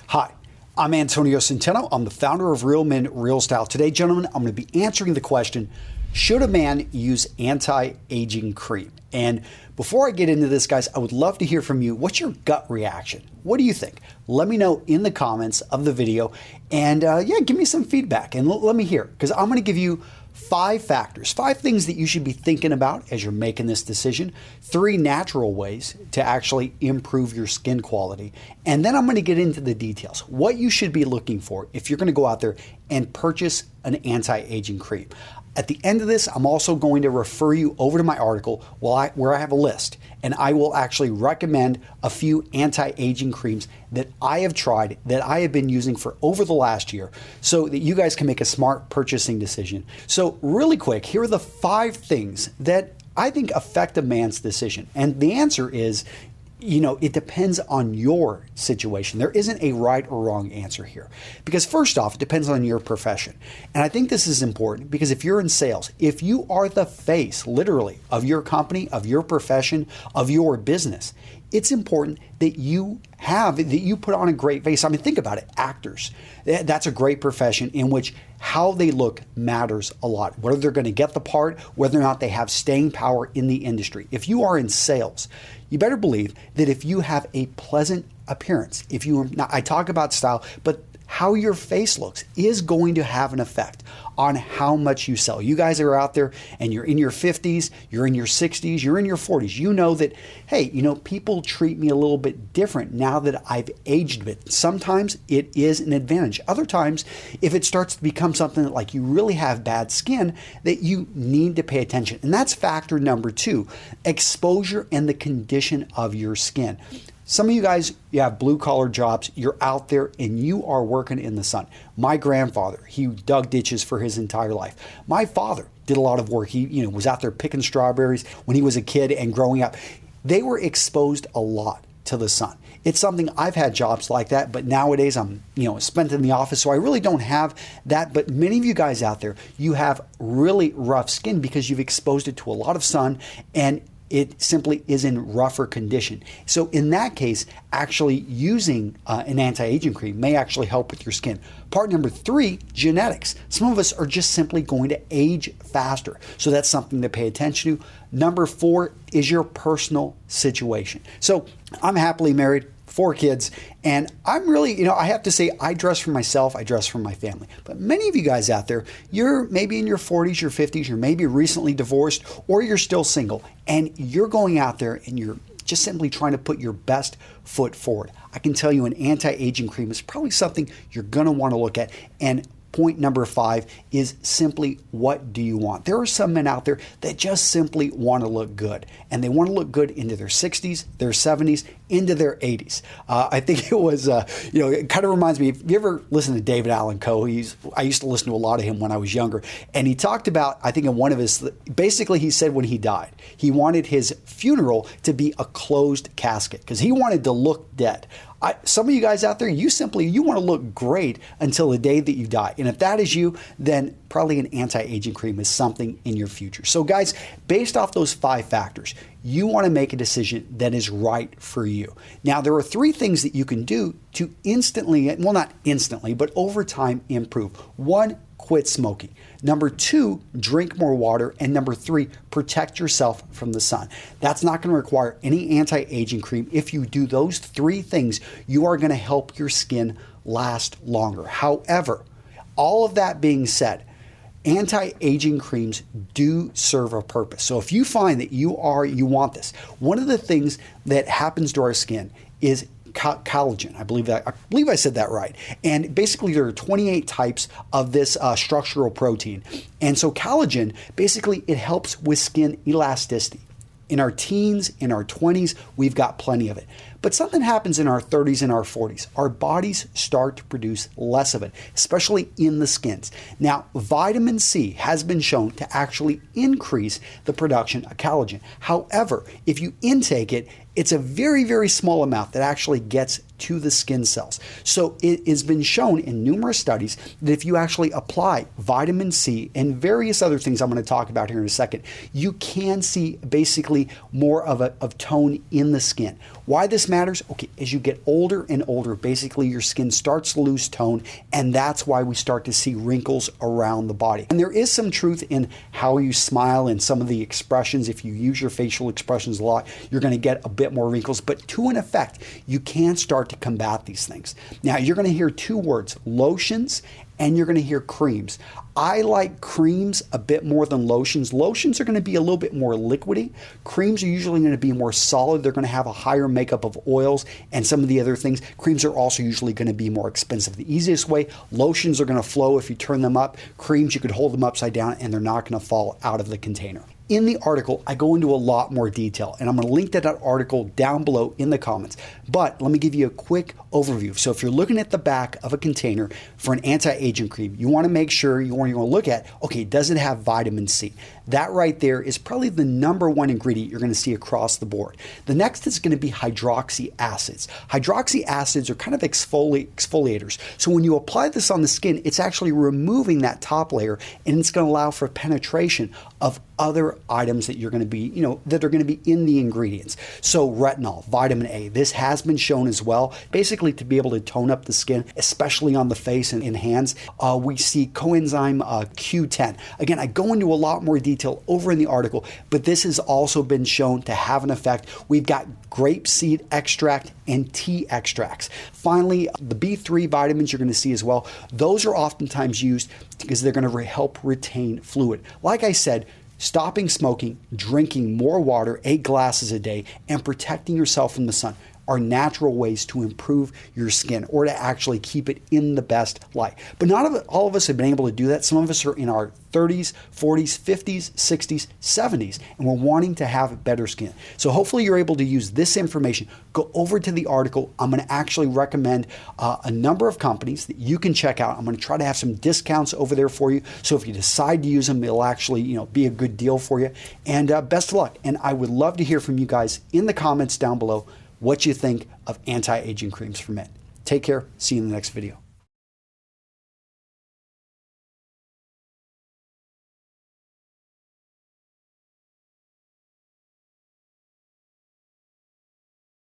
Hi, I'm Antonio Centeno. I'm the founder of Real Men, Real Style. Today, gentlemen, I'm going to be answering the question, should a man use anti-aging cream? And before I get into this, guys, I would love to hear from you. What's your gut reaction? What do you think? Let me know in the comments of the video. And yeah, give me some feedback and let me hear, because I'm going to give you 5 factors, 5 things that you should be thinking about as you're making this decision, 3 natural ways to actually improve your skin quality, and then I'm going to get into the details, what you should be looking for if you're going to go out there and purchase an anti-aging cream. At the end of this, I'm also going to refer you over to my article where I have a list, and I will actually recommend a few anti-aging creams that I have tried, that I have been using for over the last year, so that you guys can make a smart purchasing decision. So really quick, here are the 5 things that I think affect a man's decision. And the answer is, it depends on your situation. There isn't a right or wrong answer here. Because first off, it depends on your profession. And I think this is important because if you're in sales, if you are the face, literally, of your company, of your profession, of your business, it's important that you put on a great face. I mean, think about it. Actors, that's a great profession in which how they look matters a lot. Whether they're going to get the part, whether or not they have staying power in the industry. If you are in sales, you better believe that if you have a pleasant appearance, I talk about style, but how your face looks is going to have an effect on how much you sell. You guys are out there and you're in your 50s, you're in your 60s, you're in your 40s. You know that, hey, people treat me a little bit different now that I've aged a bit. Sometimes it is an advantage. Other times, if it starts to become something that like you really have bad skin, that you need to pay attention. And that's factor number 2, exposure and the condition of your skin. Some of you guys, you have blue-collar jobs, you're out there and you are working in the sun. My grandfather, he dug ditches for his entire life. My father did a lot of work. He was out there picking strawberries when he was a kid and growing up. They were exposed a lot to the sun. It's something, I've had jobs like that, but nowadays I'm spent in the office, so I really don't have that. But many of you guys out there, you have really rough skin because you've exposed it to a lot of sun and it simply is in rougher condition. So in that case, actually using an anti-aging cream may actually help with your skin. Part number 3, genetics. Some of us are just simply going to age faster. So that's something to pay attention to. Number 4 is your personal situation. So I'm happily married, 4 kids, and I'm really, I have to say, I dress for myself, I dress for my family. But many of you guys out there, you're maybe in your 40s, your 50s, you're maybe recently divorced, or you're still single, and you're going out there and you're just simply trying to put your best foot forward. I can tell you an anti-aging cream is probably something you're going to want to look at. And point number 5 is simply, what do you want? There are some men out there that just simply want to look good, and they want to look good into their 60s, their 70s, into their 80s. I think it was, it kind of reminds me, if you ever listen to David Allen Coe, I used to listen to a lot of him when I was younger, and he talked about, I think in one of his, basically he said when he died, he wanted his funeral to be a closed casket because he wanted to look dead. Some of you guys out there, you want to look great until the day that you die. And if that is you, then probably an anti-aging cream is something in your future. So guys, based off those 5 factors, you want to make a decision that is right for you. Now, there are 3 things that you can do to instantly, well, not instantly, but over time improve. 1, quit smoking. Number 2, drink more water. And number 3, protect yourself from the sun. That's not going to require any anti-aging cream. If you do those 3 things, you are going to help your skin last longer. However, all of that being said, anti-aging creams do serve a purpose. So if you find that you want this, one of the things that happens to our skin is collagen. I believe I said that right. And basically there are 28 types of this structural protein. And so collagen, basically it helps with skin elasticity. In our teens, in our 20s, we've got plenty of it. But something happens in our 30s and our 40s. Our bodies start to produce less of it, especially in the skins. Now, vitamin C has been shown to actually increase the production of collagen. However, if you intake it, it's a very, very small amount that actually gets to the skin cells. So it has been shown in numerous studies that if you actually apply vitamin C and various other things I'm going to talk about here in a second, you can see basically more of tone in the skin. Why this matters? Okay, as you get older and older, basically your skin starts to lose tone, and that's why we start to see wrinkles around the body. And there is some truth in how you smile and some of the expressions. If you use your facial expressions a lot, you're going to get a bit more wrinkles, but to an effect, you can start to combat these things. Now, you're going to hear two words, lotions, and you're going to hear creams. I like creams a bit more than lotions. Lotions are going to be a little bit more liquidy. Creams are usually going to be more solid. They're going to have a higher makeup of oils and some of the other things. Creams are also usually going to be more expensive. The easiest way, lotions are going to flow if you turn them up. Creams, you could hold them upside down and they're not going to fall out of the container. In the article, I go into a lot more detail, and I'm going to link to that article down below in the comments. But let me give you a quick overview. So if you're looking at the back of a container for an anti-aging cream, you want to make sure you want to look at, okay, does it have vitamin C? That right there is probably the #1 ingredient you're going to see across the board. The next is going to be hydroxy acids. Hydroxy acids are kind of exfoliators. So when you apply this on the skin, it's actually removing that top layer, and it's going to allow for penetration of other items that you're going to be, that are going to be in the ingredients. So retinol, vitamin A, this has been shown as well, basically to be able to tone up the skin, especially on the face and in hands. We see coenzyme Q10. Again, I go into a lot more detail over in the article, but this has also been shown to have an effect. We've got grape seed extract and tea extracts. Finally, the B3 vitamins you're going to see as well. Those are oftentimes used because they're going to help retain fluid. Like I said, stopping smoking, drinking more water, 8 glasses a day, and protecting yourself from the sun are natural ways to improve your skin or to actually keep it in the best light. But not all of us have been able to do that. Some of us are in our 30s, 40s, 50s, 60s, 70s, and we're wanting to have better skin. So hopefully you're able to use this information. Go over to the article. I'm going to actually recommend a number of companies that you can check out. I'm going to try to have some discounts over there for you. So if you decide to use them, it'll actually be a good deal for you. And best of luck. And I would love to hear from you guys in the comments down below what you think of anti-aging creams for men. Take care. See you in the next video.